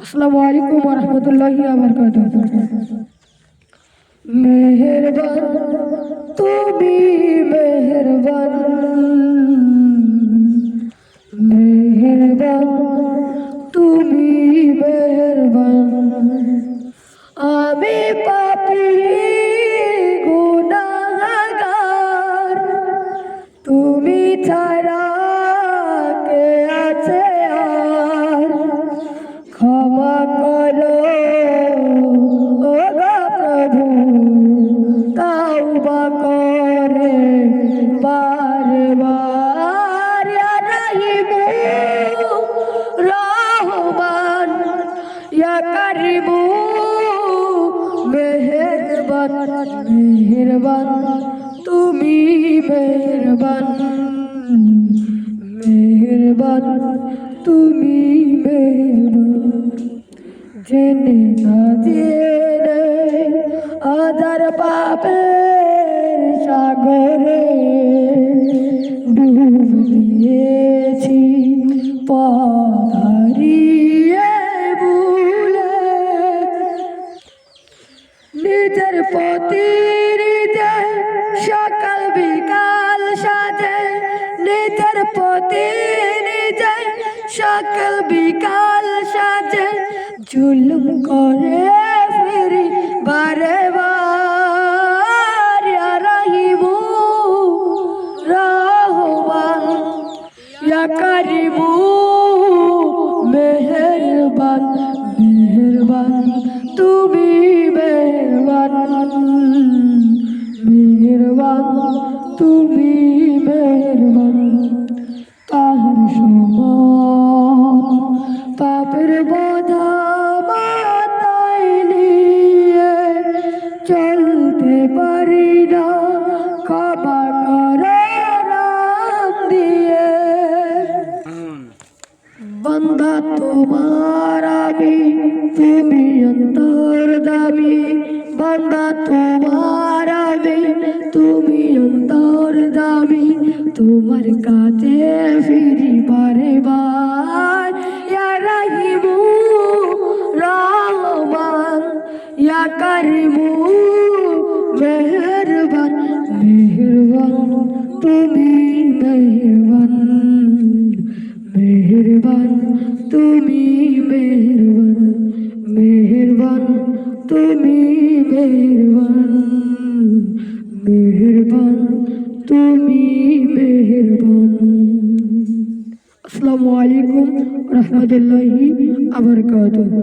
আসসালামু আলাইকুম ওয়া রাহমাতুল্লাহি ওয়া বারাকাতুহু। মেহেরবান তুমি মেহেরবান, মেহেরবান তুমি মেহেরবান। আমি পাপী গুনাহগার, তুমি ছাড়া কে আছে আর? ক্ষমা করো ও গো প্রভু, তাওবা করে বারে বার। ইয়া রাহিমু রহমান, ইয়া কারিমু মেহেরবান, মেহেরবান তুমি মেহেরবান, মেহেরবান তুমি মেহেরবান। জেনে না জেনে আদার পাপের সাগরে ডুব দিয়েছি পথ হারিয়ে ভুলে। নিজের প্রতি নিজে সকাল বিকাল সাজে, নিজের প্রতি নিজে সকাল বিকাল সাজে জুলুম করে ফিরি বারে বার। ইয়া রাহিমু রহমান, ইয়া কারিমু মেহেরবান, মেহেরবান তুমি মেহেরবান, মেহেরবান তুমি মেহেরবান। তাহার সমান পাপের বোঝা মাথায় নিয়ে চলতে পারি না, ক্ষমা করো নাম দিয়ে। বান্দা তোমার আমি, তুমি অন্তর্যামী। বান্দা তোমার আমি, তুমি অন্তর্যামী। তোমার কাছে ফিরি বারে বার। ইয়া রাহিমু রহমান, ইয়া কারিমু মেহেরবান, মেহেরবান তুমি মেহেরবান, মেহেরবান তুমি মেহেরবান, মেহেরবান তুমি মেহেরবান, মেহেরবান তুমি মেহেরবান। আসসালামু আলাইকুম ওয়া রাহমাতুল্লাহি ওয়া বারাকাতুহু।